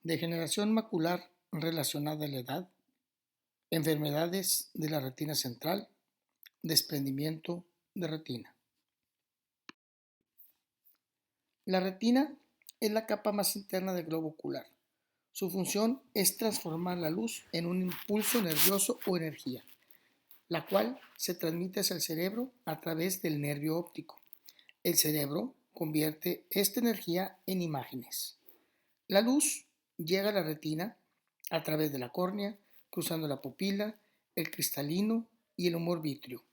Degeneración macular relacionada a la edad, enfermedades de la retina central, desprendimiento de retina. La retina es la capa más interna del globo ocular. Su función es transformar la luz en un impulso nervioso o energía, la cual se transmite hacia el cerebro a través del nervio óptico. El cerebro convierte esta energía en imágenes. La luz llega a la retina a través de la córnea, cruzando la pupila, el cristalino y el humor vítreo.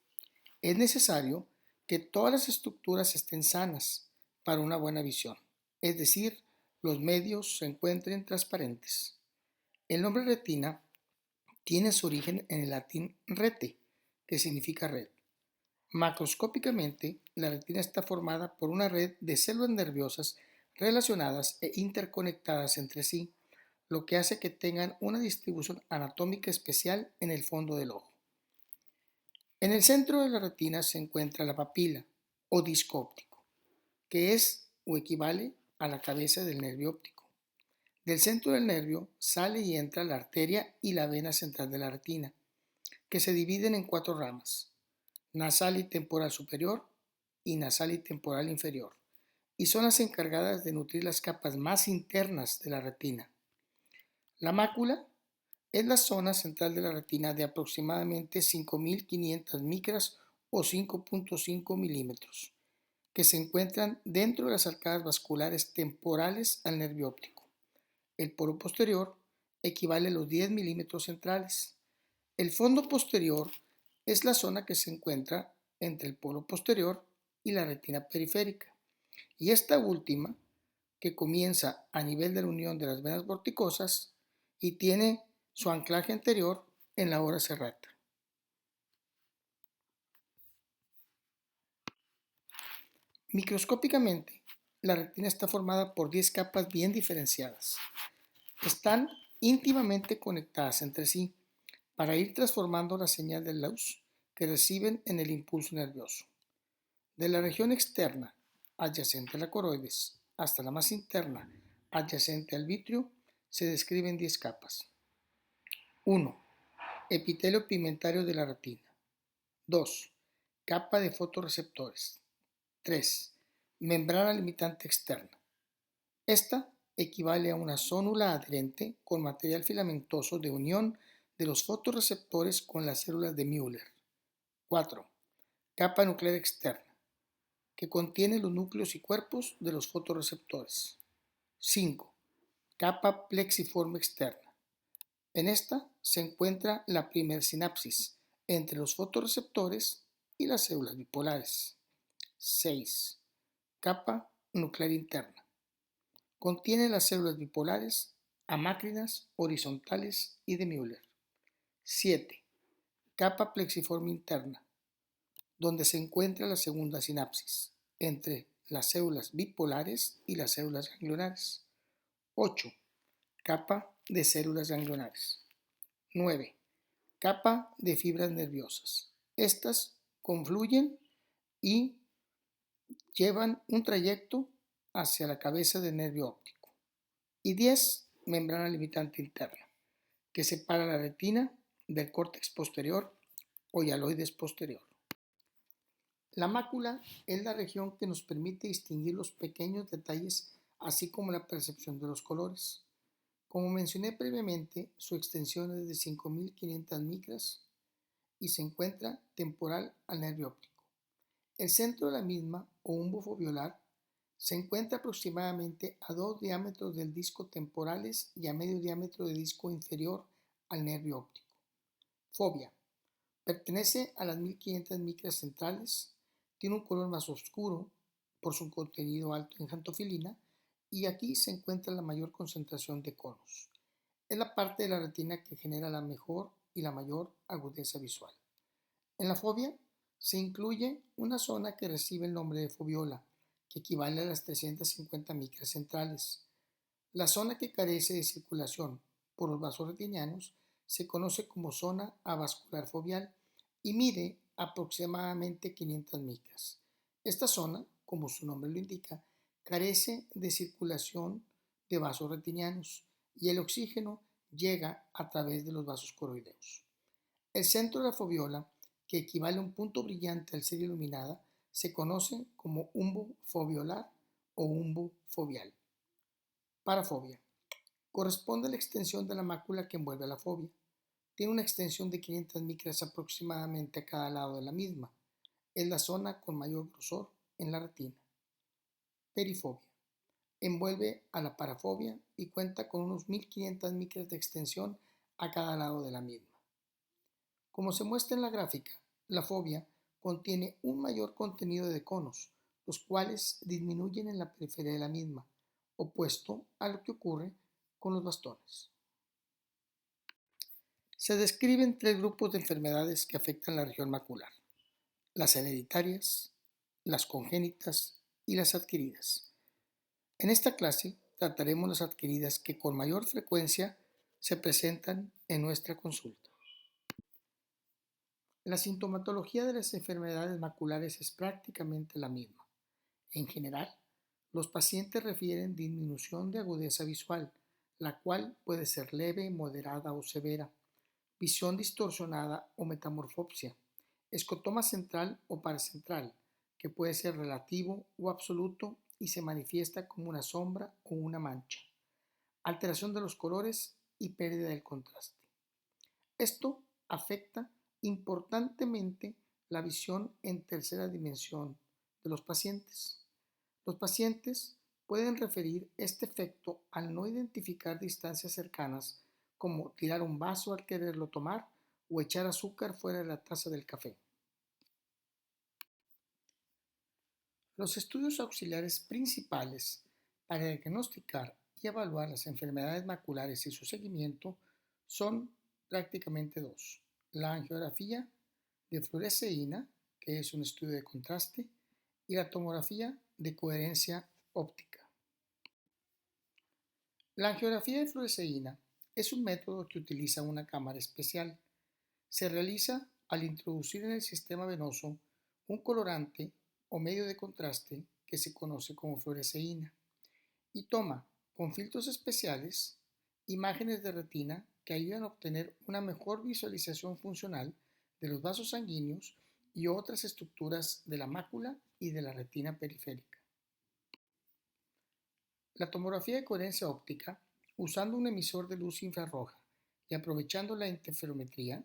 Es necesario que todas las estructuras estén sanas para una buena visión, es decir, los medios se encuentren transparentes. El nombre retina tiene su origen en el latín rete, que significa red. Macroscópicamente, la retina está formada por una red de células nerviosas relacionadas e interconectadas entre sí, lo que hace que tengan una distribución anatómica especial en el fondo del ojo. En el centro de la retina se encuentra la papila o disco óptico, que es o equivale a la cabeza del nervio óptico. Del centro del nervio sale y entra la arteria y la vena central de la retina, que se dividen en 4 ramas: nasal y temporal superior y nasal y temporal inferior, y son las encargadas de nutrir las capas más internas de la retina. La mácula es la zona central de la retina de aproximadamente 5.500 micras o 5.5 milímetros, que se encuentran dentro de las arcadas vasculares temporales al nervio óptico. El polo posterior equivale a los 10 milímetros centrales. El fondo posterior es la zona que se encuentra entre el polo posterior y la retina periférica. Y esta última, que comienza a nivel de la unión de las venas vorticosas y tiene su anclaje anterior en la ora serrata. Microscópicamente, la retina está formada por 10 capas bien diferenciadas. Están íntimamente conectadas entre sí para ir transformando la señal de luz que reciben en el impulso nervioso. De la región externa, adyacente a la coroides, hasta la más interna, adyacente al vítreo, se describen 10 capas. 1. Epitelio pigmentario de la retina. 2. Capa de fotorreceptores. 3. Membrana limitante externa. Esta equivale a una zónula adherente con material filamentoso de unión de los fotorreceptores con las células de Müller. 4. Capa nuclear externa, que contiene los núcleos y cuerpos de los fotorreceptores. 5. Capa plexiforme externa. En esta se encuentra la primer sinapsis entre los fotorreceptores y las células bipolares. 6. Capa nuclear interna. Contiene las células bipolares, amácrinas, horizontales y de Müller. 7. Capa plexiforme interna, donde se encuentra la segunda sinapsis entre las células bipolares y las células ganglionares. 8. Capa de células ganglionares. 9. Capa de fibras nerviosas. Estas confluyen y llevan un trayecto hacia la cabeza del nervio óptico. Y 10. Membrana limitante interna, que separa la retina del córtex posterior o hialoides posterior. La mácula es la región que nos permite distinguir los pequeños detalles, así como la percepción de los colores. Como mencioné previamente, su extensión es de 5.500 micras y se encuentra temporal al nervio óptico. El centro de la misma, o un bufo violar, se encuentra aproximadamente a 2 diámetros del disco temporales y a medio diámetro del disco inferior al nervio óptico. Fovea. Pertenece a las 1.500 micras centrales, tiene un color más oscuro por su contenido alto en xantofilina y aquí se encuentra la mayor concentración de conos. Es la parte de la retina que genera la mejor y la mayor agudeza visual. En la fovea se incluye una zona que recibe el nombre de foviola, que equivale a las 350 micras centrales. La zona que carece de circulación por los vasos retinianos se conoce como zona avascular foveal y mide aproximadamente 500 micras. Esta zona, como su nombre lo indica, carece de circulación de vasos retinianos y el oxígeno llega a través de los vasos coroideos. El centro de la foviola, que equivale a un punto brillante al ser iluminada, se conoce como umbo foviolar o umbo fovial. Parafovia. Corresponde a la extensión de la mácula que envuelve a la fovia. Tiene una extensión de 500 micras aproximadamente a cada lado de la misma. Es la zona con mayor grosor en la retina. Perifovia. Envuelve a la parafovia y cuenta con unos 1500 micras de extensión a cada lado de la misma. Como se muestra en la gráfica, la fovia contiene un mayor contenido de conos, los cuales disminuyen en la periferia de la misma, opuesto a lo que ocurre con los bastones. Se describen 3 grupos de enfermedades que afectan la región macular: las hereditarias, las congénitas y las adquiridas. En esta clase trataremos las adquiridas, que con mayor frecuencia se presentan en nuestra consulta. La sintomatología de las enfermedades maculares es prácticamente la misma. En general, los pacientes refieren disminución de agudeza visual, la cual puede ser leve, moderada o severa, visión distorsionada o metamorfopsia, escotoma central o paracentral, que puede ser relativo o absoluto y se manifiesta como una sombra o una mancha, alteración de los colores y pérdida del contraste. Esto afecta importantemente la visión en tercera dimensión de los pacientes. Los pacientes pueden referir este efecto al no identificar distancias cercanas, como tirar un vaso al quererlo tomar o echar azúcar fuera de la taza del café. Los estudios auxiliares principales para diagnosticar y evaluar las enfermedades maculares y su seguimiento son prácticamente 2: la angiografía de fluoresceína, que es un estudio de contraste, y la tomografía de coherencia óptica. La angiografía de fluoresceína es un método que utiliza una cámara especial. Se realiza al introducir en el sistema venoso un colorante o medio de contraste que se conoce como fluoresceína y toma, con filtros especiales, imágenes de retina que ayudan a obtener una mejor visualización funcional de los vasos sanguíneos y otras estructuras de la mácula y de la retina periférica. La tomografía de coherencia óptica, usando un emisor de luz infrarroja y aprovechando la interferometría,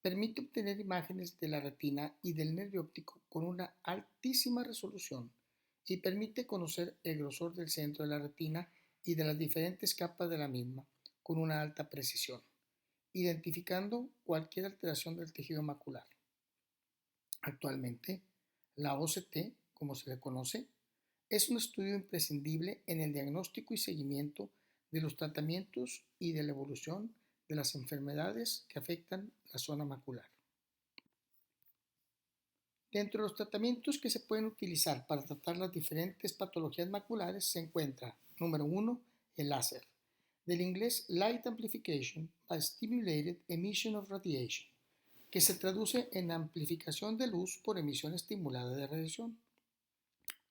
permite obtener imágenes de la retina y del nervio óptico con una altísima resolución y permite conocer el grosor del centro de la retina y de las diferentes capas de la misma con una alta precisión, identificando cualquier alteración del tejido macular. Actualmente, la OCT, como se le conoce, es un estudio imprescindible en el diagnóstico y seguimiento de los tratamientos y de la evolución de las enfermedades que afectan la zona macular. Dentro de los tratamientos que se pueden utilizar para tratar las diferentes patologías maculares se encuentra, número 1, el láser, del inglés Light Amplification by Stimulated Emission of Radiation, que se traduce en amplificación de luz por emisión estimulada de radiación.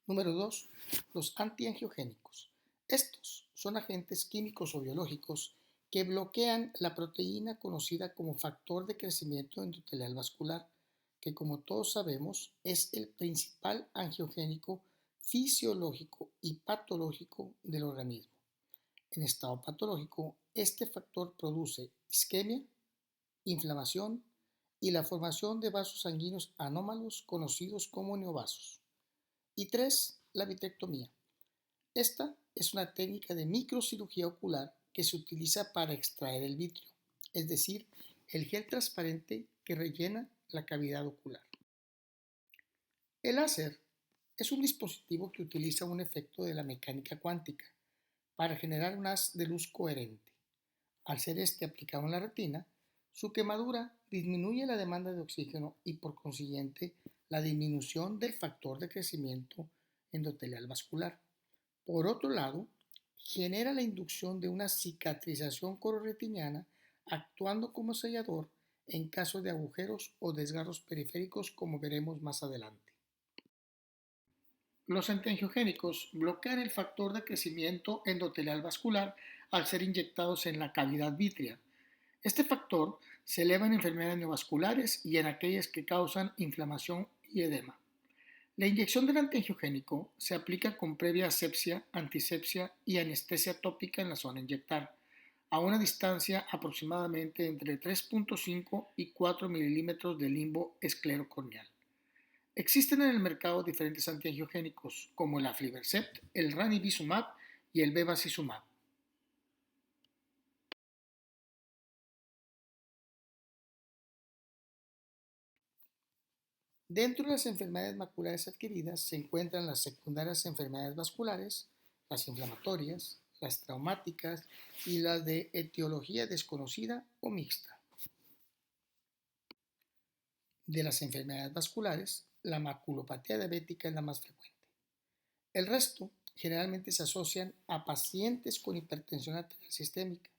Número 2, los antiangiogénicos. Estos son agentes químicos o biológicos que bloquean la proteína conocida como factor de crecimiento endotelial vascular, que, como todos sabemos, es el principal angiogénico fisiológico y patológico del organismo. En estado patológico, este factor produce isquemia, inflamación y la formación de vasos sanguíneos anómalos conocidos como neovasos. Y 3, la vitrectomía. Esta es una técnica de microcirugía ocular que se utiliza para extraer el vitrio, es decir, el gel transparente que rellena la cavidad ocular. El láser es un dispositivo que utiliza un efecto de la mecánica cuántica para generar un haz de luz coherente. Al ser este aplicado en la retina, su quemadura disminuye la demanda de oxígeno y, por consiguiente, la disminución del factor de crecimiento endotelial vascular. Por otro lado, genera la inducción de una cicatrización cororetiniana, actuando como sellador en caso de agujeros o desgarros periféricos, como veremos más adelante. Los antiangiogénicos bloquean el factor de crecimiento endotelial vascular al ser inyectados en la cavidad vítrea. Este factor se eleva en enfermedades neovasculares y en aquellas que causan inflamación y edema. La inyección del antiangiogénico se aplica con previa asepsia, antisepsia y anestesia tópica en la zona a inyectar, a una distancia aproximadamente entre 3.5 y 4 milímetros del limbo esclerocorneal. Existen en el mercado diferentes antiangiogénicos como el aflibercept, el ranibizumab y el bevacizumab. Dentro de las enfermedades maculares adquiridas se encuentran las secundarias enfermedades vasculares, las inflamatorias, las traumáticas y las de etiología desconocida o mixta. De las enfermedades vasculares, la maculopatía diabética es la más frecuente. El resto generalmente se asocian a pacientes con hipertensión arterial sistémica.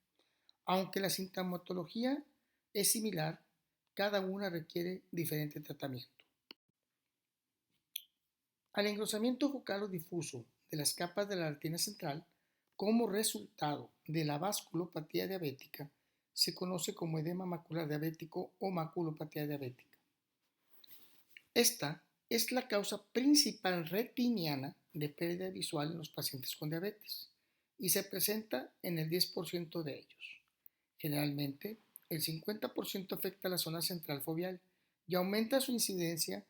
Aunque la sintomatología es similar, cada una requiere diferente tratamiento. Al engrosamiento focal o difuso de las capas de la retina central, como resultado de la vasculopatía diabética, se conoce como edema macular diabético o maculopatía diabética. Esta es la causa principal retiniana de pérdida visual en los pacientes con diabetes y se presenta en el 10% de ellos. Generalmente, el 50% afecta a la zona central foveal y aumenta su incidencia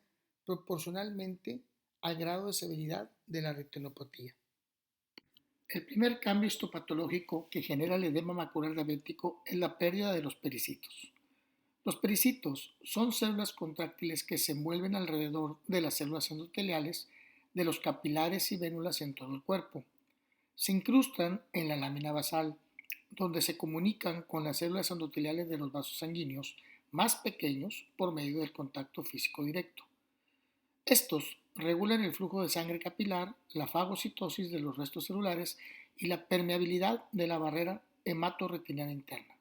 proporcionalmente al grado de severidad de la retinopatía. El primer cambio histopatológico que genera el edema macular diabético es la pérdida de los pericitos. Los pericitos son células contráctiles que se envuelven alrededor de las células endoteliales de los capilares y vénulas en todo el cuerpo. Se incrustan en la lámina basal, donde se comunican con las células endoteliales de los vasos sanguíneos más pequeños por medio del contacto físico directo. Estos regulan el flujo de sangre capilar, la fagocitosis de los restos celulares y la permeabilidad de la barrera hematorretiniana interna.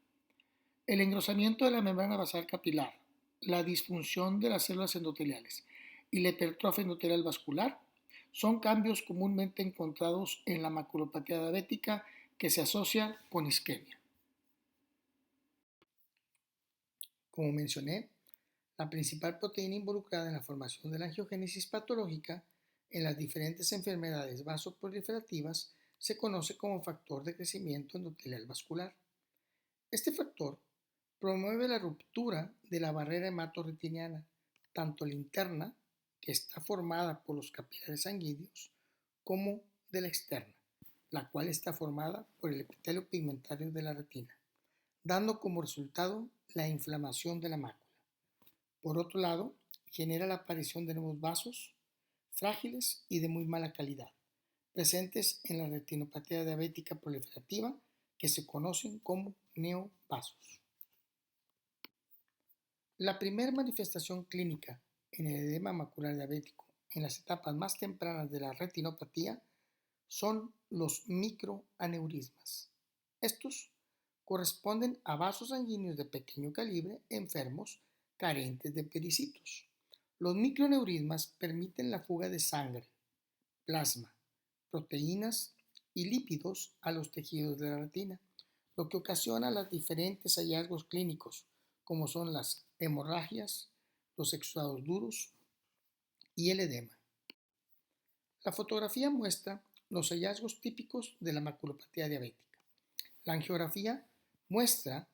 El engrosamiento de la membrana basal capilar, la disfunción de las células endoteliales y la hipertrofia endotelial vascular son cambios comúnmente encontrados en la maculopatía diabética que se asocia con isquemia. Como mencioné, la principal proteína involucrada en la formación de la angiogénesis patológica en las diferentes enfermedades vasoproliferativas se conoce como factor de crecimiento endotelial vascular. Este factor promueve la ruptura de la barrera hematorretiniana, tanto la interna, que está formada por los capilares sanguíneos, como de la externa, la cual está formada por el epitelio pigmentario de la retina, dando como resultado la inflamación de la mácula. Por otro lado, genera la aparición de nuevos vasos frágiles y de muy mala calidad, presentes en la retinopatía diabética proliferativa, que se conocen como neovasos. La primera manifestación clínica en el edema macular diabético en las etapas más tempranas de la retinopatía son los microaneurismas. Estos corresponden a vasos sanguíneos de pequeño calibre enfermos carentes de pericitos. Los microaneurismas permiten la fuga de sangre, plasma, proteínas y lípidos a los tejidos de la retina, lo que ocasiona los diferentes hallazgos clínicos, como son las hemorragias, los exudados duros y el edema. La fotografía muestra los hallazgos típicos de la maculopatía diabética. La angiografía muestra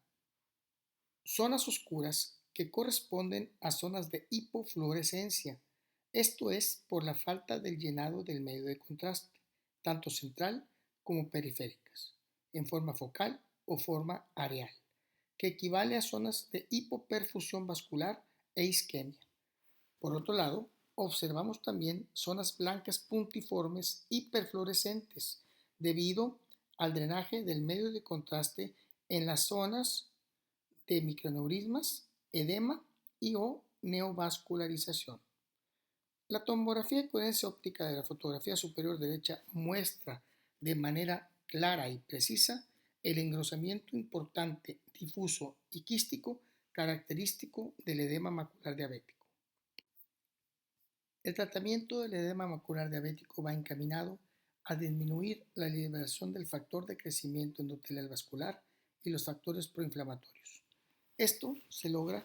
zonas oscuras que corresponden a zonas de hipofluorescencia. Esto es por la falta del llenado del medio de contraste, tanto central como periféricas, en forma focal o forma areal, que equivale a zonas de hipoperfusión vascular e isquemia. Por otro lado, observamos también zonas blancas puntiformes hiperfluorescentes debido al drenaje del medio de contraste en las zonas de microaneurismas, edema y o neovascularización. La tomografía de coherencia óptica de la fotografía superior derecha muestra de manera clara y precisa el engrosamiento importante, difuso y quístico característico del edema macular diabético. El tratamiento del edema macular diabético va encaminado a disminuir la liberación del factor de crecimiento endotelial vascular y los factores proinflamatorios. Esto se logra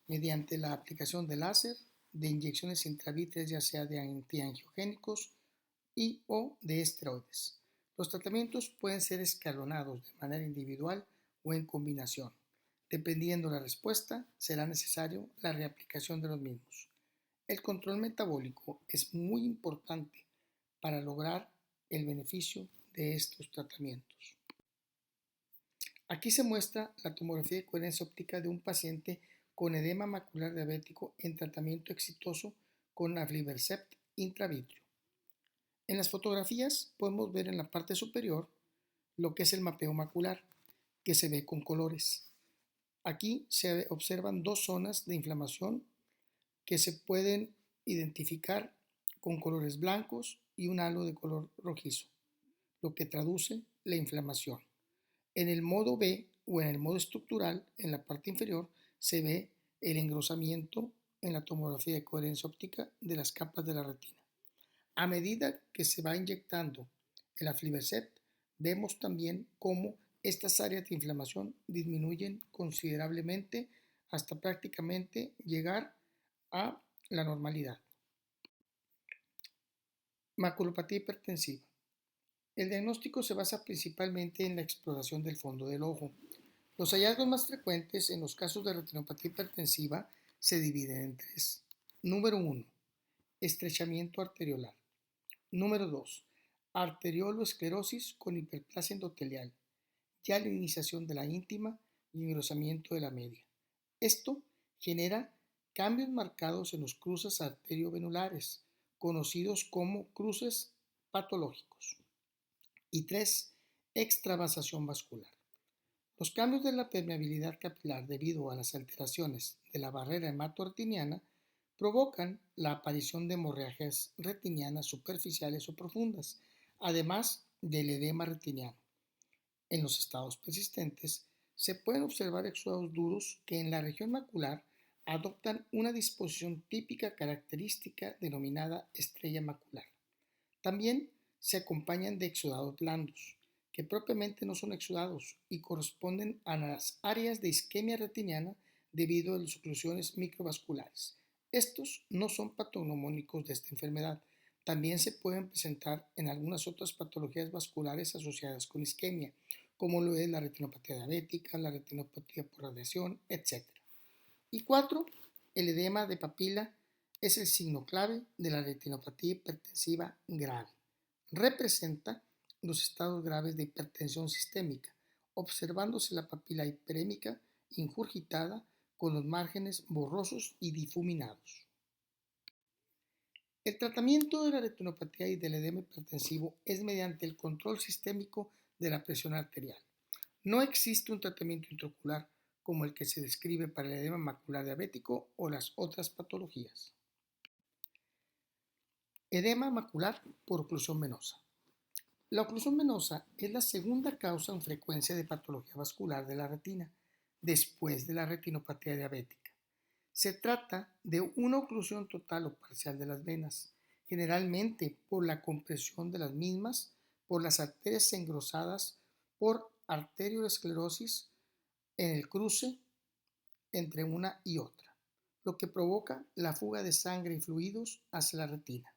mediante la aplicación de láser, de inyecciones intravítreas ya sea de antiangiogénicos y o de esteroides. Los tratamientos pueden ser escalonados de manera individual o en combinación. Dependiendo la respuesta, será necesario la reaplicación de los mismos. El control metabólico es muy importante para lograr el beneficio de estos tratamientos. Aquí se muestra la tomografía de coherencia óptica de un paciente con edema macular diabético en tratamiento exitoso con aflibercept intravítrea. En las fotografías podemos ver en la parte superior lo que es el mapeo macular, que se ve con colores. Aquí se observan dos zonas de inflamación que se pueden identificar con colores blancos y un halo de color rojizo, lo que traduce la inflamación. En el modo B o en el modo estructural, en la parte inferior, se ve el engrosamiento en la tomografía de coherencia óptica de las capas de la retina. A medida que se va inyectando el aflibercept, vemos también cómo estas áreas de inflamación disminuyen considerablemente hasta prácticamente llegar a la normalidad. Maculopatía hipertensiva. El diagnóstico se basa principalmente en la exploración del fondo del ojo. Los hallazgos más frecuentes en los casos de retinopatía hipertensiva se dividen en tres. Número 1. Estrechamiento arteriolar. Número 2. Arterioloesclerosis con hiperplasia endotelial, ya la iniciación de la íntima y engrosamiento de la media. Esto genera cambios marcados en los cruces arteriovenulares, conocidos como cruces patológicos. Y 3. Extravasación vascular. Los cambios de la permeabilidad capilar debido a las alteraciones de la barrera hemato-retiniana provocan la aparición de hemorragias retinianas superficiales o profundas, además del edema retiniano. En los estados persistentes, se pueden observar exudados duros que en la región macular adoptan una disposición típica característica denominada estrella macular. También se acompañan de exudados blandos, que propiamente no son exudados y corresponden a las áreas de isquemia retiniana debido a las oclusiones microvasculares. Estos no son patognomónicos de esta enfermedad. También se pueden presentar en algunas otras patologías vasculares asociadas con isquemia, como lo es la retinopatía diabética, la retinopatía por radiación, etc. Y 4. El edema de papila es el signo clave de la retinopatía hipertensiva grave. Representa los estados graves de hipertensión sistémica, observándose la papila hiperémica ingurgitada con los márgenes borrosos y difuminados. El tratamiento de la retinopatía y del edema hipertensivo es mediante el control sistémico de la presión arterial. No existe un tratamiento intraocular como el que se describe para el edema macular diabético o las otras patologías. Edema macular por oclusión venosa. La oclusión venosa es la segunda causa en frecuencia de patología vascular de la retina, después de la retinopatía diabética. Se trata de una oclusión total o parcial de las venas, generalmente por la compresión de las mismas por las arterias engrosadas por arteriosclerosis en el cruce entre una y otra, lo que provoca la fuga de sangre y fluidos hacia la retina.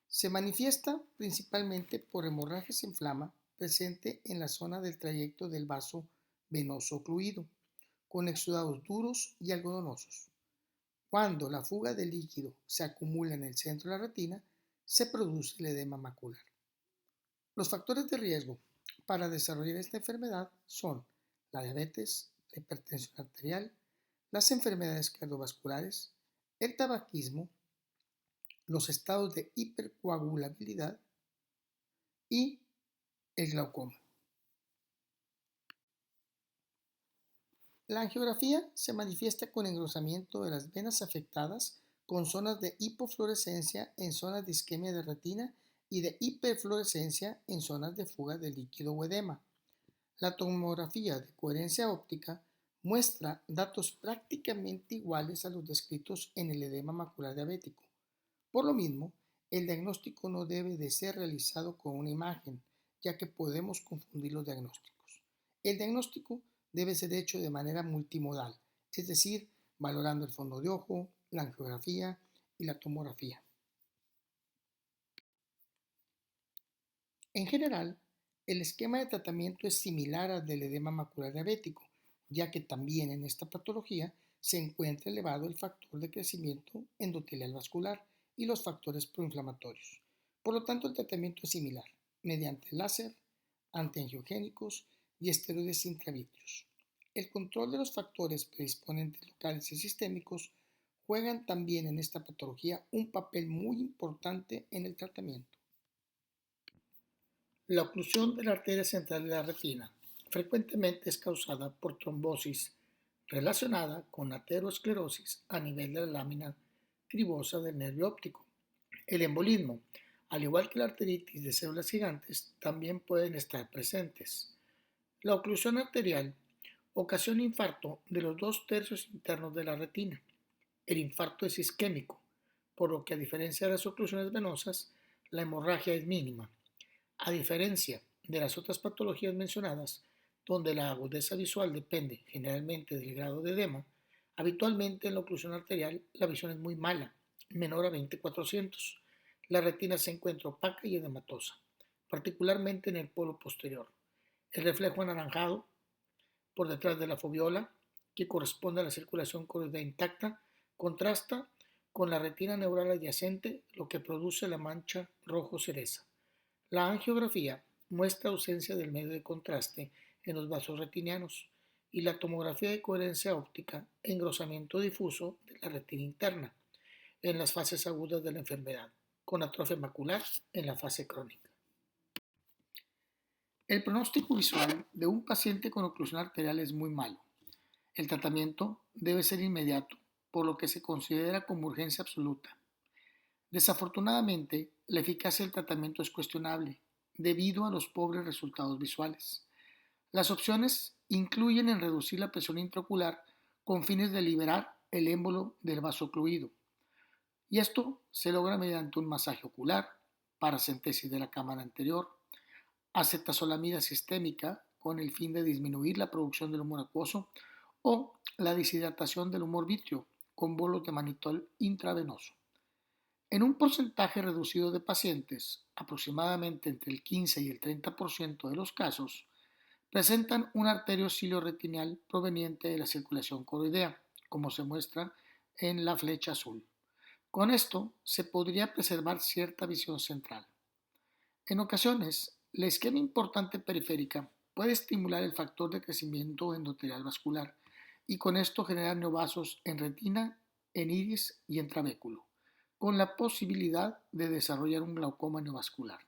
Se manifiesta principalmente por hemorragia sin flama presente en la zona del trayecto del vaso venoso ocluido, con exudados duros y algodonosos. Cuando la fuga de líquido se acumula en el centro de la retina, se produce el edema macular. Los factores de riesgo para desarrollar esta enfermedad son la diabetes, la hipertensión arterial, las enfermedades cardiovasculares, el tabaquismo, los estados de hipercoagulabilidad y el glaucoma. La angiografía se manifiesta con engrosamiento de las venas afectadas, con zonas de hipofluorescencia en zonas de isquemia de retina y de hiperfluorescencia en zonas de fuga de líquido o edema. La tomografía de coherencia óptica muestra datos prácticamente iguales a los descritos en el edema macular diabético. Por lo mismo, el diagnóstico no debe de ser realizado con una imagen, ya que podemos confundir los diagnósticos. El diagnóstico debe ser hecho de manera multimodal, es decir, valorando el fondo de ojo, la angiografía y la tomografía. En general, el esquema de tratamiento es similar al del edema macular diabético, ya que también en esta patología se encuentra elevado el factor de crecimiento endotelial vascular y los factores proinflamatorios. Por lo tanto, el tratamiento es similar, mediante láser, antiangiogénicos y esteroides intravítreos. El control de los factores predisponentes locales y sistémicos juegan también en esta patología un papel muy importante en el tratamiento. La oclusión de la arteria central de la retina frecuentemente es causada por trombosis relacionada con aterosclerosis a nivel de la lámina cribosa del nervio óptico. El embolismo, al igual que la arteritis de células gigantes, también pueden estar presentes. La oclusión arterial ocasiona infarto de los 2/3 internos de la retina. El infarto es isquémico, por lo que a diferencia de las oclusiones venosas, la hemorragia es mínima. A diferencia de las otras patologías mencionadas, donde la agudeza visual depende generalmente del grado de edema, habitualmente en la oclusión arterial la visión es muy mala, menor a 20/400. La retina se encuentra opaca y edematosa, particularmente en el polo posterior. El reflejo anaranjado por detrás de la foviola, que corresponde a la circulación coroidea intacta, contrasta con la retina neural adyacente, lo que produce la mancha rojo cereza. La angiografía muestra ausencia del medio de contraste en los vasos retinianos y la tomografía de coherencia óptica engrosamiento difuso de la retina interna en las fases agudas de la enfermedad, con atrofia macular en la fase crónica. El pronóstico visual de un paciente con oclusión arterial es muy malo. El tratamiento debe ser inmediato, por lo que se considera como urgencia absoluta. Desafortunadamente, la eficacia del tratamiento es cuestionable debido a los pobres resultados visuales. Las opciones incluyen en reducir la presión intraocular con fines de liberar el émbolo del vaso ocluido. Y esto se logra mediante un masaje ocular, paracentesis de la cámara anterior, acetazolamida sistémica con el fin de disminuir la producción del humor acuoso o la deshidratación del humor vítreo con bolos de manitol intravenoso. En un porcentaje reducido de pacientes, aproximadamente entre el 15 y el 30% de los casos, presentan un arteriocilio retinal proveniente de la circulación coroidea, como se muestra en la flecha azul. Con esto se podría preservar cierta visión central. En ocasiones, la isquemia importante periférica puede estimular el factor de crecimiento endotelial vascular y con esto generar neovasos en retina, en iris y en trabéculo, con la posibilidad de desarrollar un glaucoma neovascular.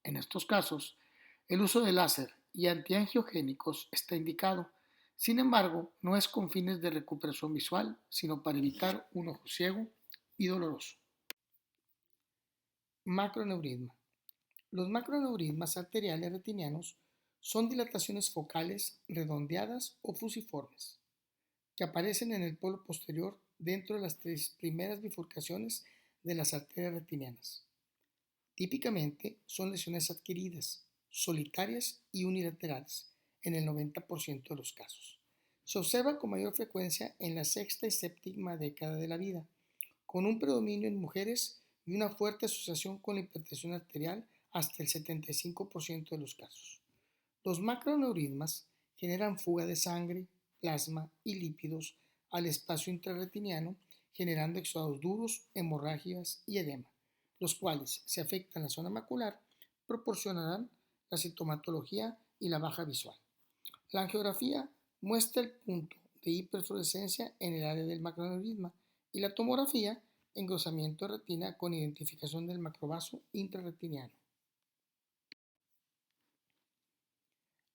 En estos casos, el uso de láser y antiangiogénicos está indicado. Sin embargo, no es con fines de recuperación visual, sino para evitar un ojo ciego y doloroso. Macroneurisma. Los macroneurismas arteriales retinianos son dilataciones focales redondeadas o fusiformes que aparecen en el polo posterior dentro de las 3 primeras bifurcaciones de las arterias retinianas. Típicamente son lesiones adquiridas, solitarias y unilaterales en el 90% de los casos. Se observa con mayor frecuencia en la sexta y séptima década de la vida, con un predominio en mujeres y una fuerte asociación con la hipertensión arterial hasta el 75% de los casos. Los macroneurismas generan fuga de sangre, plasma y lípidos al espacio intrarretiniano, generando exudados duros, hemorragias y edema, los cuales, si afectan la zona macular, proporcionarán la sintomatología y la baja visual. La angiografía muestra el punto de hiperfluorescencia en el área del macroneurisma y la tomografía engrosamiento de retina con identificación del macrovaso intrarretiniano.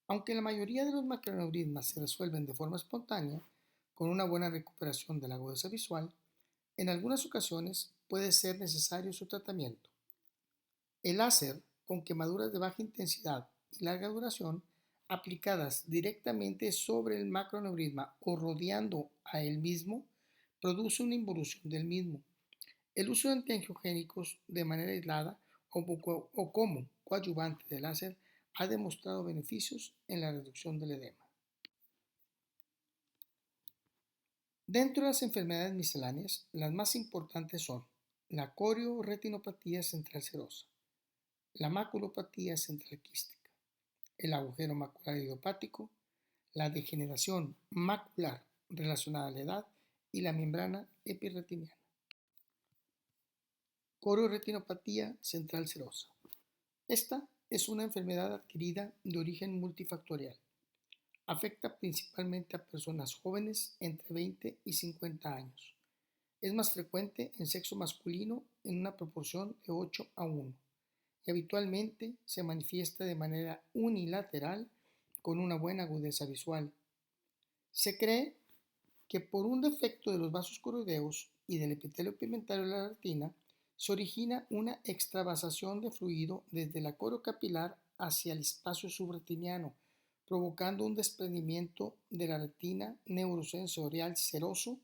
Aunque la mayoría de los macroneurismas se resuelven de forma espontánea, con una buena recuperación de la agudeza visual, en algunas ocasiones puede ser necesario su tratamiento. El láser, con quemaduras de baja intensidad y larga duración, aplicadas directamente sobre el macroneurisma o rodeando a él mismo, produce una involución del mismo. El uso de antiangiogénicos de manera aislada o como coadyuvante de láser ha demostrado beneficios en la reducción del edema. Dentro de las enfermedades misceláneas, las más importantes son la corioretinopatía central serosa, la maculopatía central quística, el agujero macular idiopático, la degeneración macular relacionada a la edad y la membrana epirretiniana. Corioretinopatía central serosa. Esta es una enfermedad adquirida de origen multifactorial. Afecta principalmente a personas jóvenes entre 20 y 50 años. Es más frecuente en sexo masculino en una proporción de 8 a 1 y habitualmente se manifiesta de manera unilateral con una buena agudeza visual. Se cree que por un defecto de los vasos coroideos y del epitelio pigmentario de la retina se origina una extravasación de fluido desde la corocapilar hacia el espacio subretiniano, provocando un desprendimiento de la retina neurosensorial seroso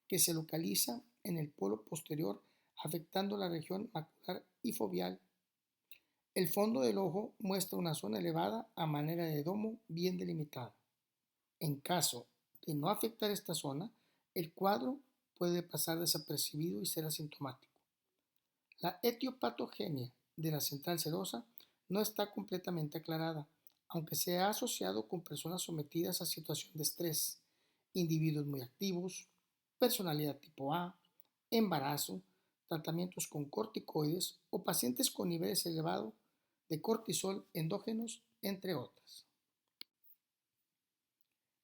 que se localiza en el polo posterior, afectando la región macular y foveal. El fondo del ojo muestra una zona elevada a manera de domo bien delimitada. En caso de no afectar esta zona, el cuadro puede pasar desapercibido y ser asintomático. La etiopatogenia de la central serosa no está completamente aclarada, aunque se ha asociado con personas sometidas a situación de estrés, individuos muy activos, personalidad tipo A, embarazo, tratamientos con corticoides o pacientes con niveles elevados de cortisol endógenos, entre otras.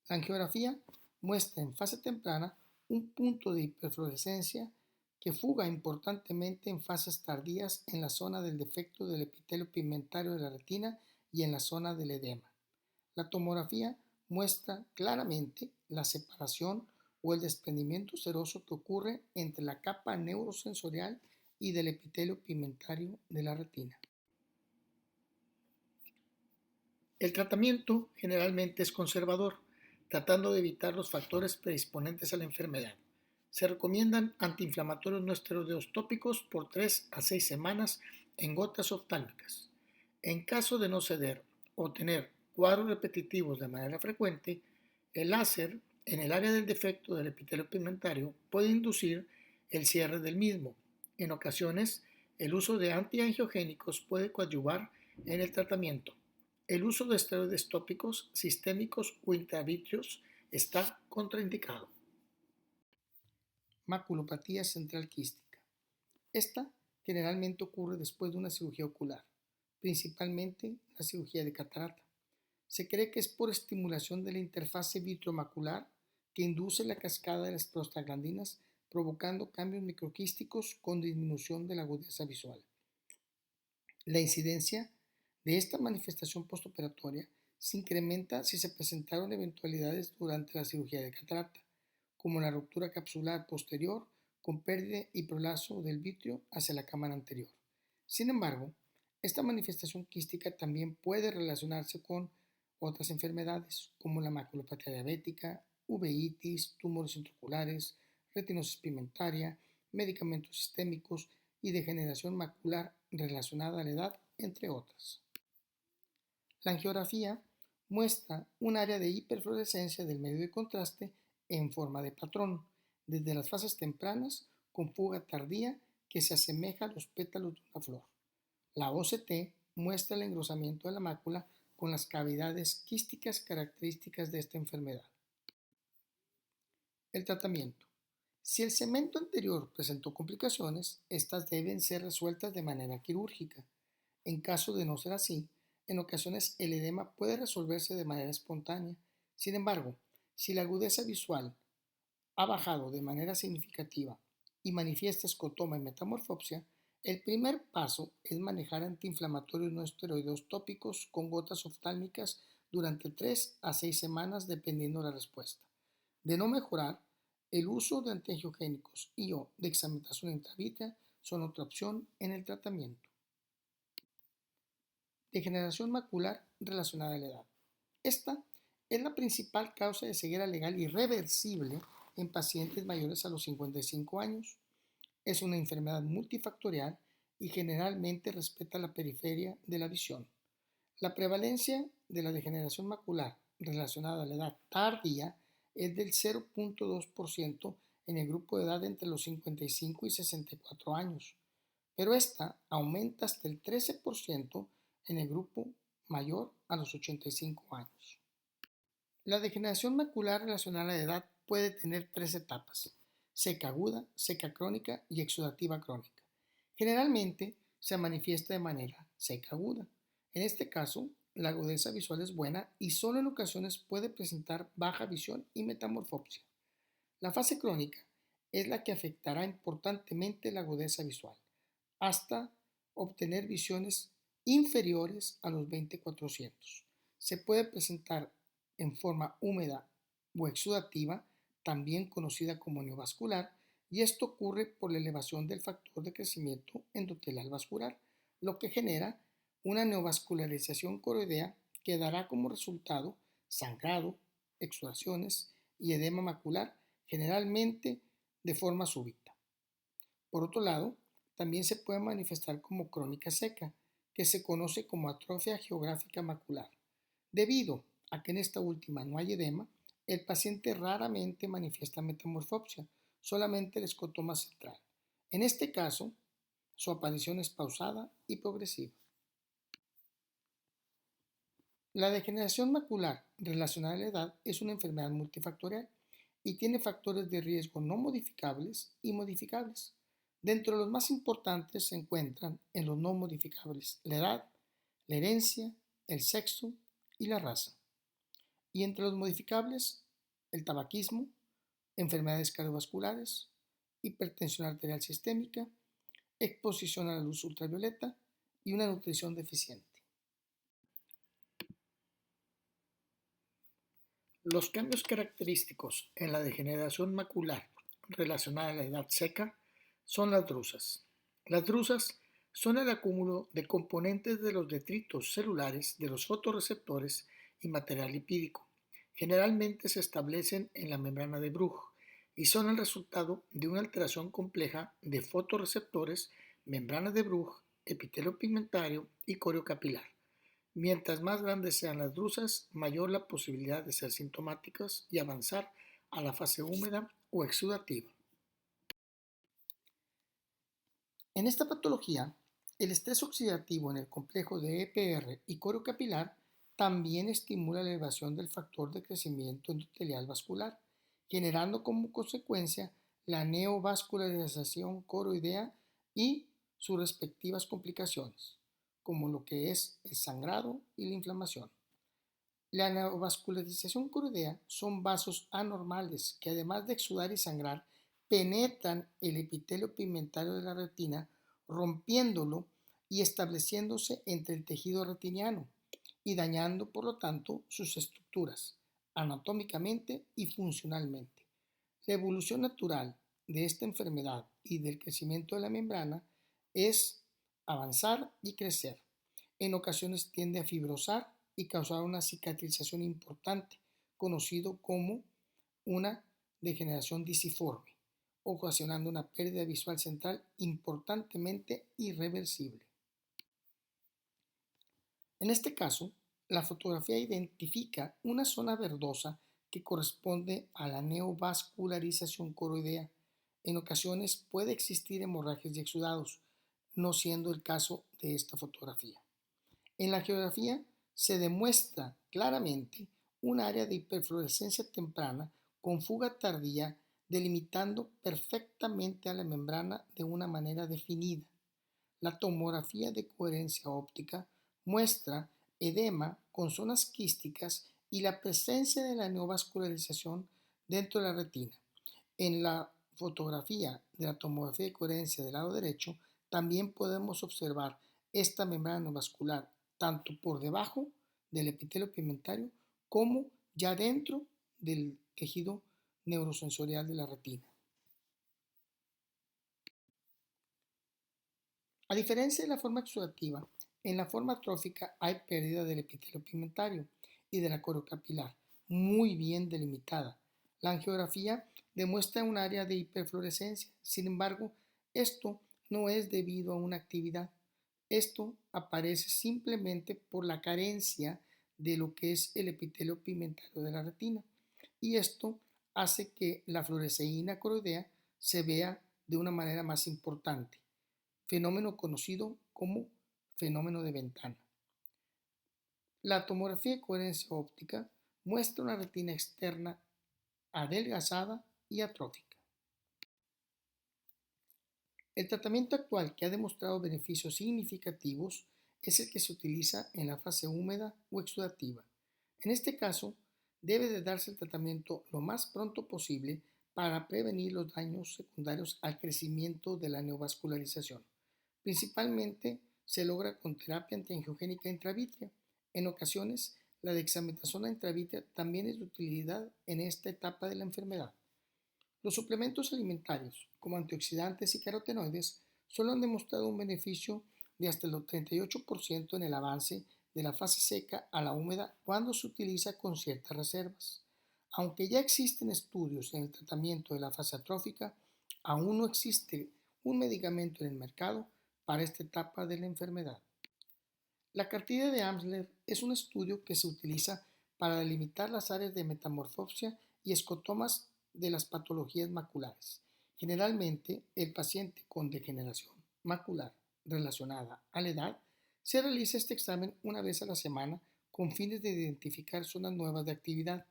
La angiografía muestra en fase temprana un punto de hiperfluorescencia que fuga importantemente en fases tardías en la zona del defecto del epitelio pigmentario de la retina y en la zona del edema. La tomografía muestra claramente la separación o el desprendimiento seroso que ocurre entre la capa neurosensorial y del epitelio pigmentario de la retina. El tratamiento generalmente es conservador, tratando de evitar los factores predisponentes a la enfermedad. Se recomiendan antiinflamatorios no esteroideos tópicos por 3 a 6 semanas en gotas oftálmicas. En caso de no ceder o tener cuadros repetitivos de manera frecuente, el láser en el área del defecto del epitelio pigmentario puede inducir el cierre del mismo. En ocasiones, el uso de antiangiogénicos puede coadyuvar en el tratamiento. El uso de esteroides tópicos, sistémicos o intravitreos está contraindicado. Maculopatía central quística. Esta generalmente ocurre después de una cirugía ocular, principalmente la cirugía de catarata. Se cree que es por estimulación de la interfase vitreomacular que induce la cascada de las prostaglandinas, provocando cambios microquísticos con disminución de la agudeza visual. La incidencia de esta manifestación postoperatoria se incrementa si se presentaron eventualidades durante la cirugía de catarata, como la ruptura capsular posterior con pérdida y prolazo del vítreo hacia la cámara anterior. Sin embargo, esta manifestación quística también puede relacionarse con otras enfermedades, como la maculopatía diabética, uveitis, tumores intraoculares, retinosis pigmentaria, medicamentos sistémicos y degeneración macular relacionada a la edad, entre otras. La angiografía muestra un área de hiperfluorescencia del medio de contraste en forma de patrón, desde las fases tempranas con fuga tardía que se asemeja a los pétalos de una flor. La OCT muestra el engrosamiento de la mácula con las cavidades quísticas características de esta enfermedad. El tratamiento. Si el segmento anterior presentó complicaciones, estas deben ser resueltas de manera quirúrgica. En caso de no ser así, en ocasiones el edema puede resolverse de manera espontánea. Sin embargo, si la agudeza visual ha bajado de manera significativa y manifiesta escotoma y metamorfopsia, el primer paso es manejar antiinflamatorios no esteroideos tópicos con gotas oftálmicas durante 3 a 6 semanas dependiendo de la respuesta. De no mejorar, el uso de antiangiogénicos y o dexametasona intravítrea son otra opción en el tratamiento. Degeneración macular relacionada a la edad. Esta es la principal causa de ceguera legal irreversible en pacientes mayores a los 55 años. Es una enfermedad multifactorial y generalmente respeta la periferia de la visión. La prevalencia de la degeneración macular relacionada a la edad tardía es del 0.2% en el grupo de edad entre los 55 y 64 años, pero esta aumenta hasta el 13% en el grupo mayor a los 85 años. La degeneración macular relacionada a la edad puede tener tres etapas: seca aguda, seca crónica y exudativa crónica. Generalmente se manifiesta de manera seca aguda. En este caso, la agudeza visual es buena y solo en ocasiones puede presentar baja visión y metamorfopsia. La fase crónica es la que afectará importantemente la agudeza visual, hasta obtener visiones inferiores a los 20/400. Se puede presentar en forma húmeda o exudativa, también conocida como neovascular, y esto ocurre por la elevación del factor de crecimiento endotelial vascular, lo que genera una neovascularización coroidea que dará como resultado sangrado, exudaciones y edema macular, generalmente de forma súbita. Por otro lado, también se puede manifestar como crónica seca, que se conoce como atrofia geográfica macular. Debido a que en esta última no hay edema, el paciente raramente manifiesta metamorfopsia, solamente el escotoma central. En este caso, su aparición es pausada y progresiva. La degeneración macular relacionada a la edad es una enfermedad multifactorial y tiene factores de riesgo no modificables y modificables. Dentro de los más importantes se encuentran en los no modificables la edad, la herencia, el sexo y la raza. Y entre los modificables, el tabaquismo, enfermedades cardiovasculares, hipertensión arterial sistémica, exposición a la luz ultravioleta y una nutrición deficiente. Los cambios característicos en la degeneración macular relacionada a la edad seca son las drusas. Las drusas son el acúmulo de componentes de los detritos celulares de los fotorreceptores y material lipídico. Generalmente se establecen en la membrana de Bruch y son el resultado de una alteración compleja de fotorreceptores, membrana de Bruch, epitelio pigmentario y corio capilar. Mientras más grandes sean las drusas, mayor la posibilidad de ser sintomáticas y avanzar a la fase húmeda o exudativa. En esta patología, el estrés oxidativo en el complejo de EPR y corio capilar también estimula la elevación del factor de crecimiento endotelial vascular, generando como consecuencia la neovascularización coroidea y sus respectivas complicaciones, como lo que es el sangrado y la inflamación. La neovascularización coroidea son vasos anormales que, además de exudar y sangrar, penetran el epitelio pigmentario de la retina, rompiéndolo y estableciéndose entre el tejido retiniano y dañando, por lo tanto, sus estructuras anatómicamente y funcionalmente. La evolución natural de esta enfermedad y del crecimiento de la membrana es avanzar y crecer. En ocasiones tiende a fibrosar y causar una cicatrización importante, conocido como una degeneración disiforme, ocasionando una pérdida visual central importantemente irreversible. En este caso, la fotografía identifica una zona verdosa que corresponde a la neovascularización coroidea. En ocasiones puede existir hemorragias y exudados, no siendo el caso de esta fotografía. En la geografía se demuestra claramente un área de hiperfluorescencia temprana con fuga tardía, delimitando perfectamente a la membrana de una manera definida. La tomografía de coherencia óptica muestra edema con zonas quísticas y la presencia de la neovascularización dentro de la retina. En la fotografía de la tomografía de coherencia del lado derecho también podemos observar esta membrana vascular tanto por debajo del epitelio pigmentario como ya dentro del tejido neurosensorial de la retina. A diferencia de la forma exudativa, en la forma atrófica hay pérdida del epitelio pigmentario y de la corocapilar, muy bien delimitada. La angiografía demuestra un área de hiperfluorescencia, sin embargo, Esto no es debido a una actividad. Esto aparece simplemente por la carencia de lo que es el epitelio pigmentario de la retina. Y esto hace que la fluoresceína coroidea se vea de una manera más importante, fenómeno conocido como fenómeno de ventana. La tomografía de coherencia óptica muestra una retina externa adelgazada y atrófica. El tratamiento actual que ha demostrado beneficios significativos es el que se utiliza en la fase húmeda o exudativa. En este caso, debe de darse el tratamiento lo más pronto posible para prevenir los daños secundarios al crecimiento de la neovascularización. Principalmente se logra con terapia antiangiogénica intravítrea. En ocasiones, la dexametasona intravítrea también es de utilidad en esta etapa de la enfermedad. Los suplementos alimentarios, como antioxidantes y carotenoides, solo han demostrado un beneficio de hasta el 38% en el avance de la fase seca a la húmeda cuando se utiliza con ciertas reservas. Aunque ya existen estudios en el tratamiento de la fase atrófica, aún no existe un medicamento en el mercado para esta etapa de la enfermedad. La cartilla de Amsler es un estudio que se utiliza para delimitar las áreas de metamorfopsia y escotomas de las patologías maculares. Generalmente, el paciente con degeneración macular relacionada a la edad se realiza este examen una vez a la semana con fines de identificar zonas nuevas de actividad.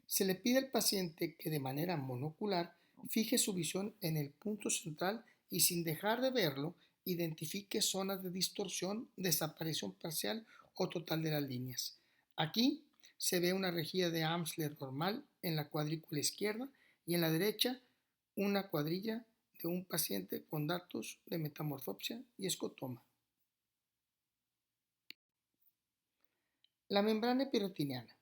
Se le pide al paciente que de manera monocular fije su visión en el punto central y sin dejar de verlo, identifique zonas de distorsión, desaparición parcial o total de las líneas. Aquí se ve una rejilla de Amsler normal en la cuadrícula izquierda y en la derecha una cuadrilla de un paciente con datos de metamorfopsia y escotoma. La membrana epirretiniana.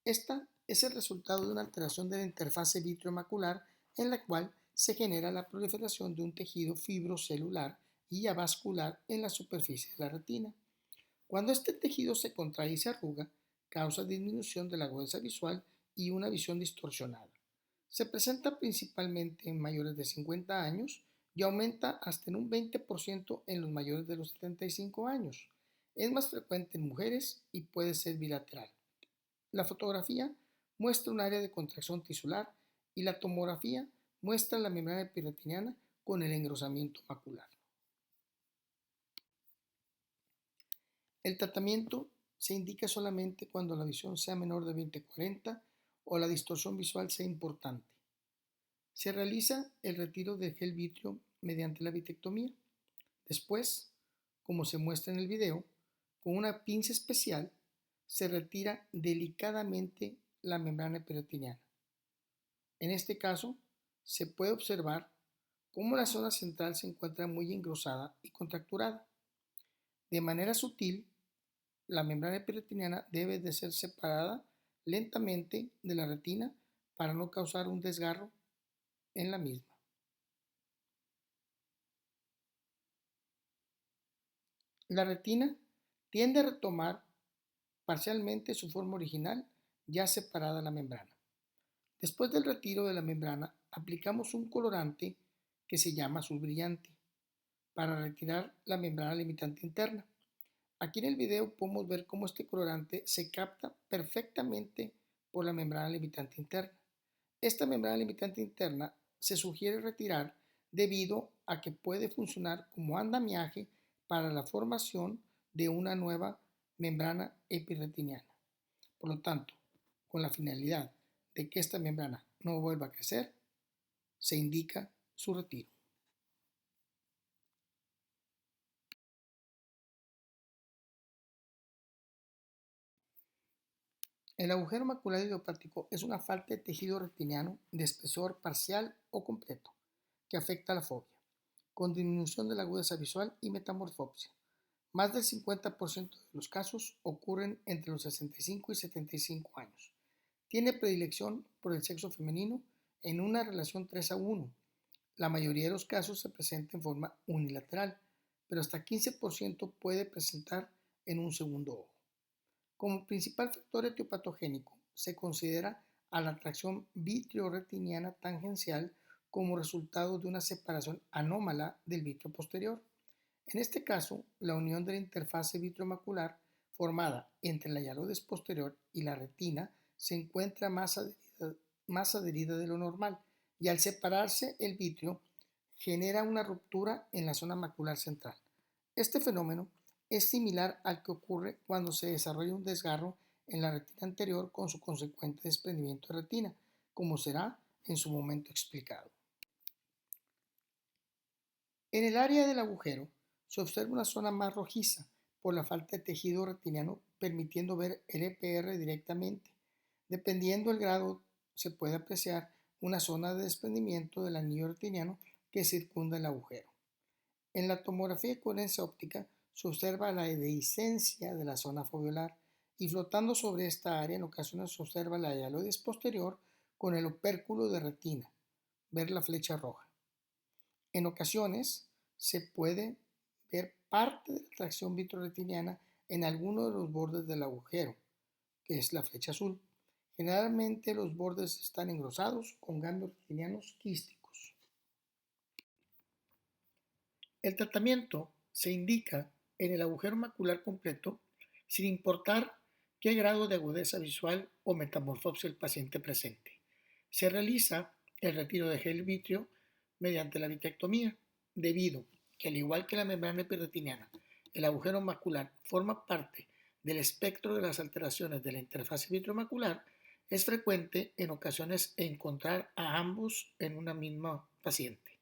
Esta es el resultado de una alteración de la interfase vitreomacular en la cual se genera la proliferación de un tejido fibrocelular y avascular en la superficie de la retina. Cuando este tejido se contrae y se arruga, causa disminución de la agudeza visual y una visión distorsionada. Se presenta principalmente en mayores de 50 años y aumenta hasta en un 20% en los mayores de los 75 años. Es más frecuente en mujeres y puede ser bilateral. La fotografía muestra un área de contracción tisular y la tomografía muestra la membrana epirretiniana con el engrosamiento macular. El tratamiento se indica solamente cuando la visión sea menor de 20/40 o la distorsión visual sea importante. Se realiza el retiro del gel vítreo mediante la vitrectomía. Después, como se muestra en el video, con una pinza especial se retira delicadamente la membrana epirretiniana. En este caso, se puede observar cómo la zona central se encuentra muy engrosada y contracturada. De manera sutil, la membrana epirretiniana debe de ser separada lentamente de la retina para no causar un desgarro en la misma. La retina tiende a retomar parcialmente su forma original ya separada la membrana. Después del retiro de la membrana, aplicamos un colorante que se llama azul brillante para retirar la membrana limitante interna. Aquí en el video podemos ver cómo este colorante se capta perfectamente por la membrana limitante interna. Esta membrana limitante interna se sugiere retirar debido a que puede funcionar como andamiaje para la formación de una nueva membrana epirretiniana. Por lo tanto, con la finalidad de que esta membrana no vuelva a crecer, se indica su retiro. El agujero macular idiopático es una falta de tejido retiniano de espesor parcial o completo que afecta a la fobia, con disminución de la agudeza visual y metamorfopsia. Más del 50% de los casos ocurren entre los 65 y 75 años. Tiene predilección por el sexo femenino en una relación 3:1. La mayoría de los casos se presenta en forma unilateral, pero hasta 15% puede presentar en un segundo ojo. Como principal factor etiopatogénico se considera a la atracción vitreoretiniana tangencial como resultado de una separación anómala del vitrio posterior. En este caso, la unión de la interfase vitreomacular formada entre la hialoides posterior y la retina se encuentra más adherida de lo normal y al separarse el vitrio genera una ruptura en la zona macular central. Este fenómeno es similar al que ocurre cuando se desarrolla un desgarro en la retina anterior con su consecuente desprendimiento de retina, como será en su momento explicado. En el área del agujero se observa una zona más rojiza por la falta de tejido retiniano, permitiendo ver el EPR directamente. Dependiendo del grado, se puede apreciar una zona de desprendimiento del anillo retiniano que circunda el agujero. En la tomografía de coherencia óptica se observa la dehiscencia de la zona foveolar y flotando sobre esta área en ocasiones se observa la hialoides posterior con el opérculo de retina, ver la flecha roja. En ocasiones se puede ver parte de la tracción vitreoretiniana en alguno de los bordes del agujero, que es la flecha azul. Generalmente los bordes están engrosados con ganglios retinianos quísticos. El tratamiento se indica en el agujero macular completo sin importar qué grado de agudeza visual o metamorfopsia el paciente presente. Se realiza el retiro de gel vitrio mediante la vitrectomía, debido que al igual que la membrana epirretiniana, el agujero macular forma parte del espectro de las alteraciones de la interfaz vitreomacular. Es frecuente en ocasiones encontrar a ambos en una misma paciente.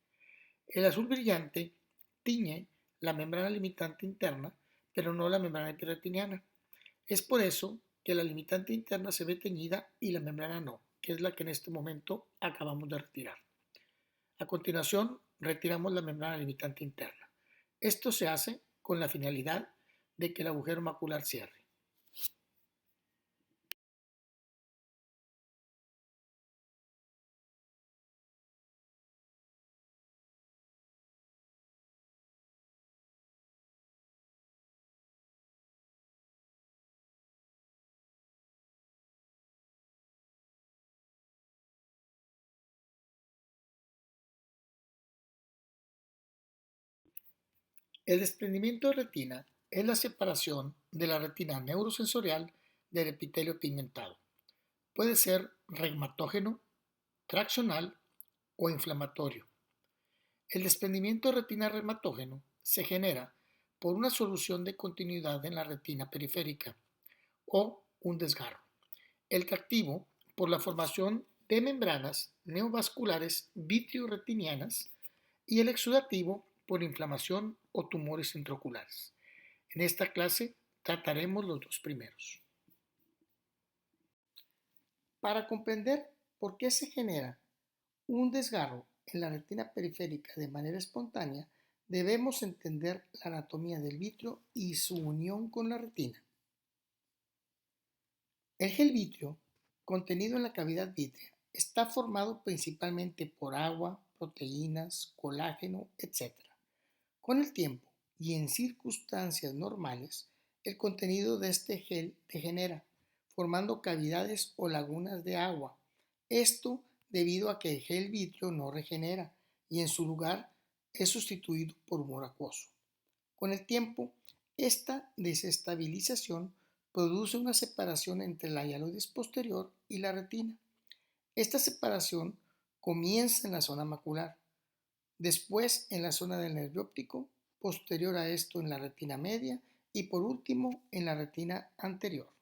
El azul brillante tiñe la membrana limitante interna, pero no la membrana epirretiniana. Es por eso que la limitante interna se ve teñida y la membrana no, que es la que en este momento acabamos de retirar. A continuación, retiramos la membrana limitante interna. Esto se hace con la finalidad de que el agujero macular cierre. El desprendimiento de retina es la separación de la retina neurosensorial del epitelio pigmentado. Puede ser reumatógeno, traccional o inflamatorio. El desprendimiento de retina reumatógeno se genera por una solución de continuidad en la retina periférica o un desgarro. El tractivo por la formación de membranas neovasculares vitreo-retinianas y el exudativo por inflamación o tumores intraoculares. En esta clase trataremos los dos primeros. Para comprender por qué se genera un desgarro en la retina periférica de manera espontánea, debemos entender la anatomía del vitrio y su unión con la retina. El gel vitrio, contenido en la cavidad vítrea, está formado principalmente por agua, proteínas, colágeno, etc. Con el tiempo y en circunstancias normales, el contenido de este gel degenera, formando cavidades o lagunas de agua. Esto debido a que el gel vitrio no regenera y en su lugar es sustituido por humor acuoso. Con el tiempo, esta desestabilización produce una separación entre la hialoides posterior y la retina. Esta separación comienza en la zona macular, después en la zona del nervio óptico, posterior a esto en la retina media y por último en la retina anterior.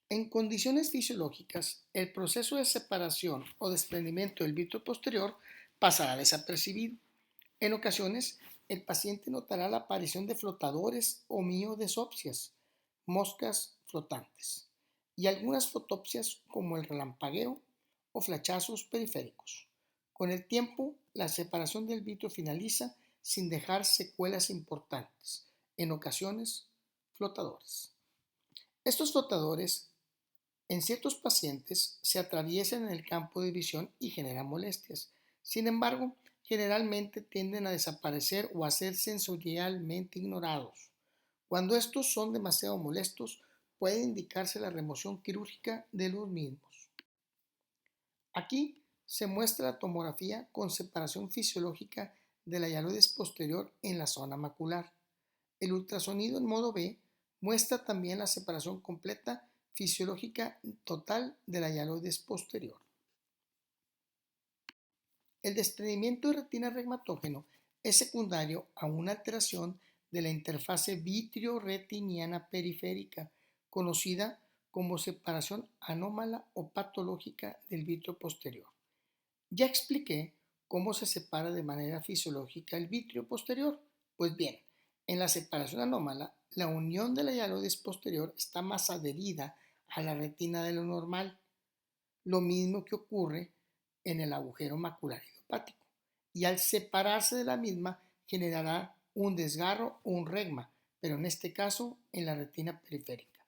En condiciones fisiológicas, el proceso de separación o desprendimiento del vitrio posterior pasará desapercibido. En ocasiones, el paciente notará la aparición de flotadores o miodesopsias, moscas flotantes, y algunas fotopsias como el relampagueo o flachazos periféricos. Con el tiempo, la separación del vitrio finaliza sin dejar secuelas importantes, en ocasiones flotadores. Estos flotadores en ciertos pacientes se atraviesan en el campo de visión y generan molestias. Sin embargo, generalmente tienden a desaparecer o a ser sensorialmente ignorados. Cuando estos son demasiado molestos, puede indicarse la remoción quirúrgica de los mismos. Aquí se muestra la tomografía con separación fisiológica de la hialoides posterior en la zona macular. El ultrasonido en modo B muestra también la separación completa fisiológica total de la hialoides posterior. El desprendimiento de retina regmatógeno es secundario a una alteración de la interfase vitrio-retiniana periférica, conocida como separación anómala o patológica del vitrio posterior. Ya expliqué cómo se separa de manera fisiológica el vitrio posterior. Pues bien, en la separación anómala, la unión de la hialoides posterior está más adherida a la retina de lo normal, lo mismo que ocurre en el agujero macular idiopático, y al separarse de la misma generará un desgarro o un regma, pero en este caso en la retina periférica.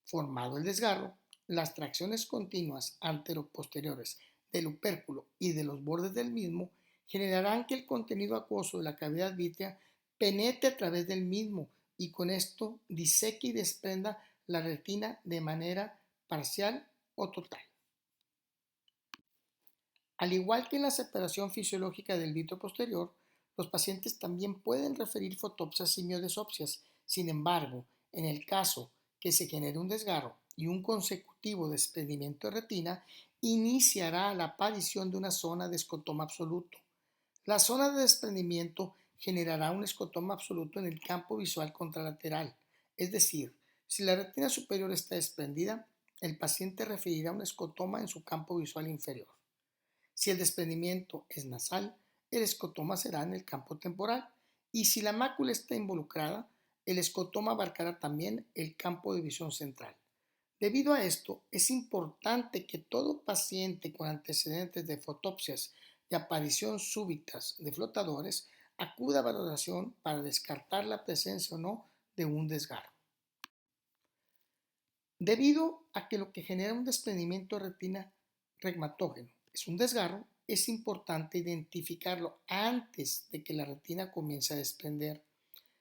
Formado el desgarro, las tracciones continuas anteroposteriores del opérculo y de los bordes del mismo generarán que el contenido acuoso de la cavidad vítrea penetre a través del mismo y con esto diseque y desprenda la retina de manera parcial o total. Al igual que en la separación fisiológica del vitrio posterior, los pacientes también pueden referir fotopsias y miodesopsias. Sin embargo, en el caso que se genere un desgarro y un consecutivo desprendimiento de retina, iniciará la aparición de una zona de escotoma absoluto. La zona de desprendimiento generará un escotoma absoluto en el campo visual contralateral, es decir, si la retina superior está desprendida, el paciente referirá un escotoma en su campo visual inferior. Si el desprendimiento es nasal, el escotoma será en el campo temporal, y si la mácula está involucrada, el escotoma abarcará también el campo de visión central. Debido a esto, es importante que todo paciente con antecedentes de fotopsias y aparición súbitas de flotadores acuda a valoración para descartar la presencia o no de un desgarro. Debido a que lo que genera un desprendimiento de retina regmatógeno es un desgarro, es importante identificarlo antes de que la retina comience a desprender.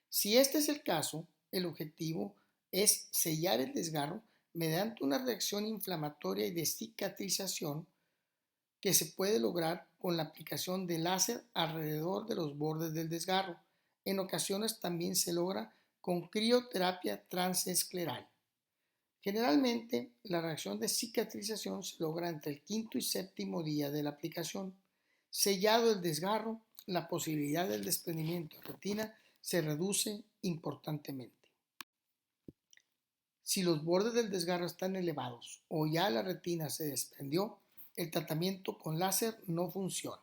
Si este es el caso, el objetivo es sellar el desgarro mediante una reacción inflamatoria y de cicatrización que se puede lograr con la aplicación de láser alrededor de los bordes del desgarro. En ocasiones también se logra con crioterapia transescleral. Generalmente, la reacción de cicatrización se logra entre el quinto y séptimo día de la aplicación. Sellado el desgarro, la posibilidad del desprendimiento de retina se reduce importantemente. Si los bordes del desgarro están elevados o ya la retina se desprendió, el tratamiento con láser no funciona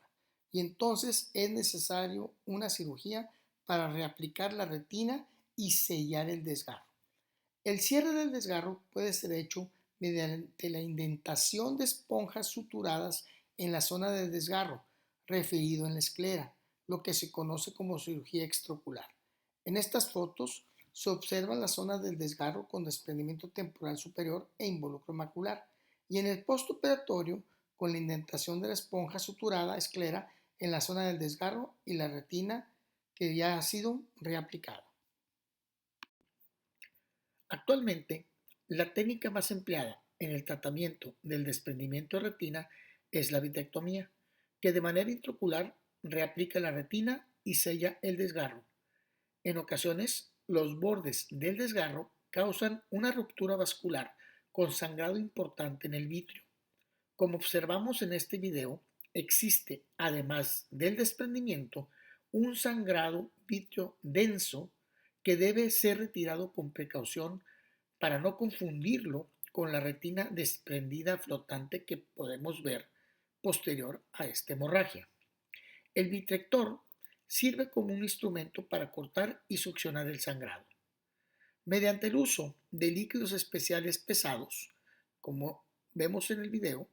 y entonces es necesario una cirugía para reaplicar la retina y sellar el desgarro. El cierre del desgarro puede ser hecho mediante la indentación de esponjas suturadas en la zona del desgarro, referido en la esclera, lo que se conoce como cirugía extraocular. En estas fotos se observan las zonas del desgarro con desprendimiento temporal superior e involucro macular, y en el postoperatorio con la indentación de la esponja suturada esclera en la zona del desgarro y la retina que ya ha sido reaplicada. Actualmente, la técnica más empleada en el tratamiento del desprendimiento de retina es la vitrectomía, que de manera intraocular reaplica la retina y sella el desgarro. En ocasiones, los bordes del desgarro causan una ruptura vascular con sangrado importante en el vitrio. Como observamos en este video, existe, además del desprendimiento, un sangrado vítreo denso que debe ser retirado con precaución para no confundirlo con la retina desprendida flotante que podemos ver posterior a esta hemorragia. El vitrector sirve como un instrumento para cortar y succionar el sangrado. Mediante el uso de líquidos especiales pesados, como vemos en el video,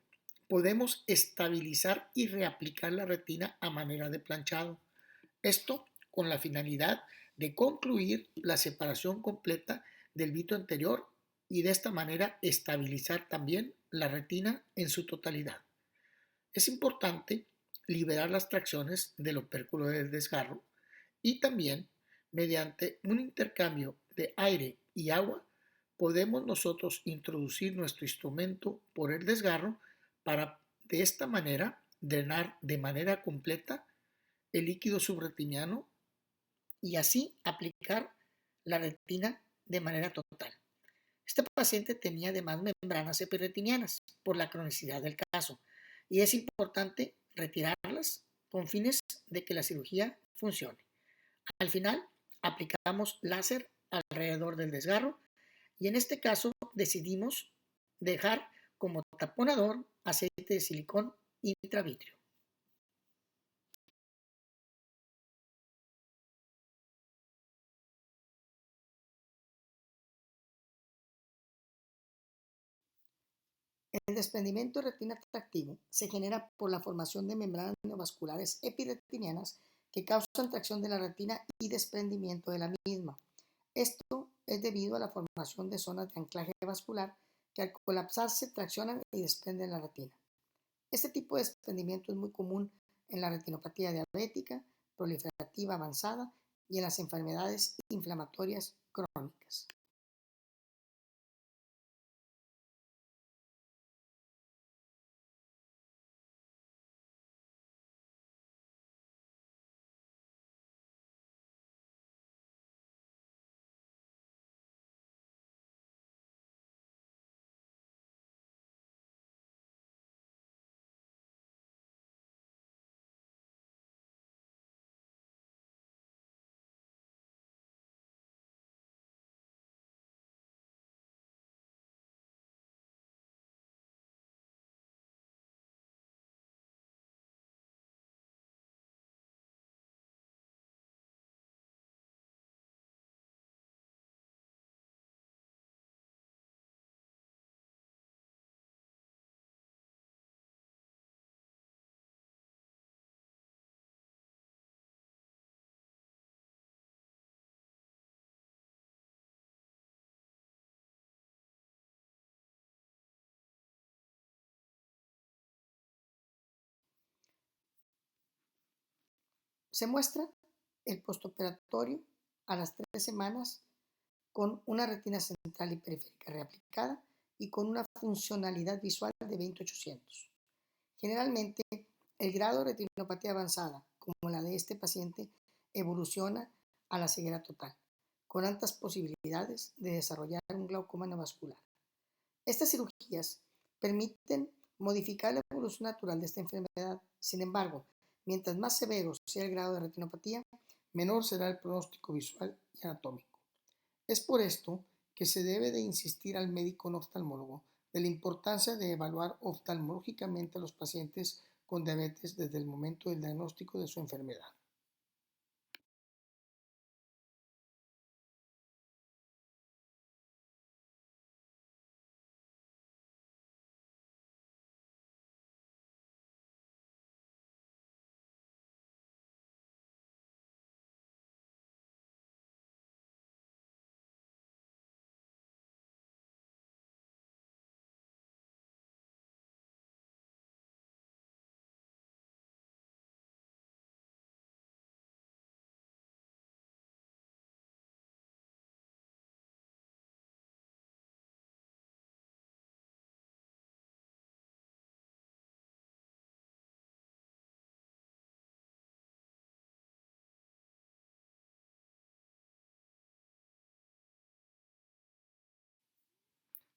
podemos estabilizar y reaplicar la retina a manera de planchado. Esto con la finalidad de concluir la separación completa del vitro anterior y de esta manera estabilizar también la retina en su totalidad. Es importante liberar las tracciones del opérculo del desgarro y también mediante un intercambio de aire y agua podemos nosotros introducir nuestro instrumento por el desgarro para de esta manera drenar de manera completa el líquido subretiniano y así aplicar la retina de manera total. Este paciente tenía además membranas epirretinianas por la cronicidad del caso y es importante retirarlas con fines de que la cirugía funcione. Al final, aplicamos láser alrededor del desgarro y en este caso decidimos dejar como taponador aceite de silicón intravítreo. El desprendimiento de retina atractivo se genera por la formación de membranas neovasculares epirretinianas que causan tracción de la retina y desprendimiento de la misma. Esto es debido a la formación de zonas de anclaje vascular que al colapsarse traccionan y desprenden la retina. Este tipo de desprendimiento es muy común en la retinopatía diabética, proliferativa avanzada y en las enfermedades inflamatorias crónicas. Se muestra el postoperatorio a las 3 semanas con una retina central y periférica reaplicada y con una funcionalidad visual de 20/800. Generalmente, el grado de retinopatía avanzada, como la de este paciente, evoluciona a la ceguera total, con altas posibilidades de desarrollar un glaucoma neovascular. Estas cirugías permiten modificar la evolución natural de esta enfermedad. Sin embargo, mientras más severo sea el grado de retinopatía, menor será el pronóstico visual y anatómico. Es por esto que se debe de insistir al médico no oftalmólogo de la importancia de evaluar oftalmológicamente a los pacientes con diabetes desde el momento del diagnóstico de su enfermedad.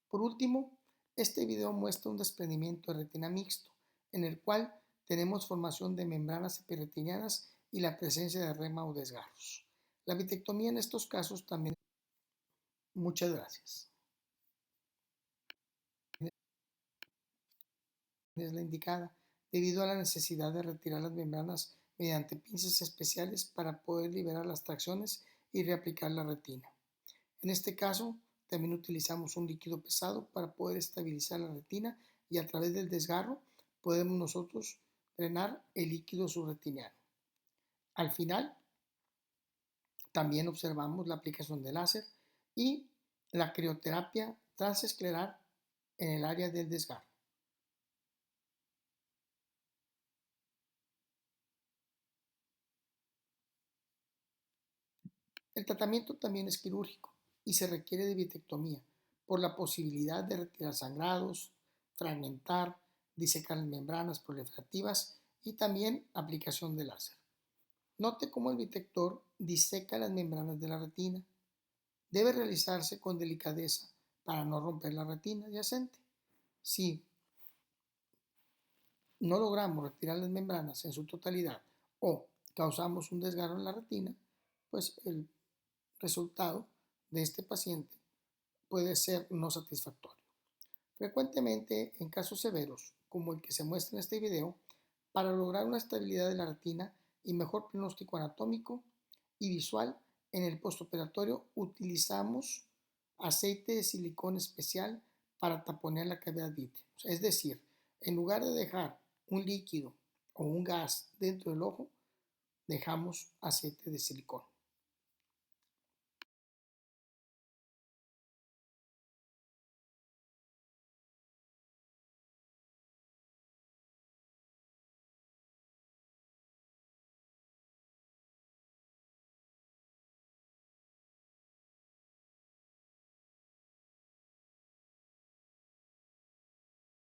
Por último, este video muestra un desprendimiento de retina mixto, en el cual tenemos formación de membranas epirretinianas y la presencia de rema o desgarros. La vitrectomía en estos casos también. Muchas gracias. Es la indicada debido a la necesidad de retirar las membranas mediante pinzas especiales para poder liberar las tracciones y reaplicar la retina. En este caso, también utilizamos un líquido pesado para poder estabilizar la retina y a través del desgarro podemos nosotros drenar el líquido subretiniano. Al final, también observamos la aplicación de láser y la crioterapia transescleral en el área del desgarro. El tratamiento también es quirúrgico y se requiere de vitrectomía por la posibilidad de retirar sangrados, fragmentar, disecar las membranas proliferativas y también aplicación de láser. Note cómo el bitector diseca las membranas de la retina. Debe realizarse con delicadeza para no romper la retina adyacente. Si no logramos retirar las membranas en su totalidad o causamos un desgarro en la retina, pues el resultado de este paciente puede ser no satisfactorio. Frecuentemente, en casos severos, como el que se muestra en este video, para lograr una estabilidad de la retina y mejor pronóstico anatómico y visual en el postoperatorio, utilizamos aceite de silicón especial para taponear la cavidad vítrea. Es decir, en lugar de dejar un líquido o un gas dentro del ojo, dejamos aceite de silicón.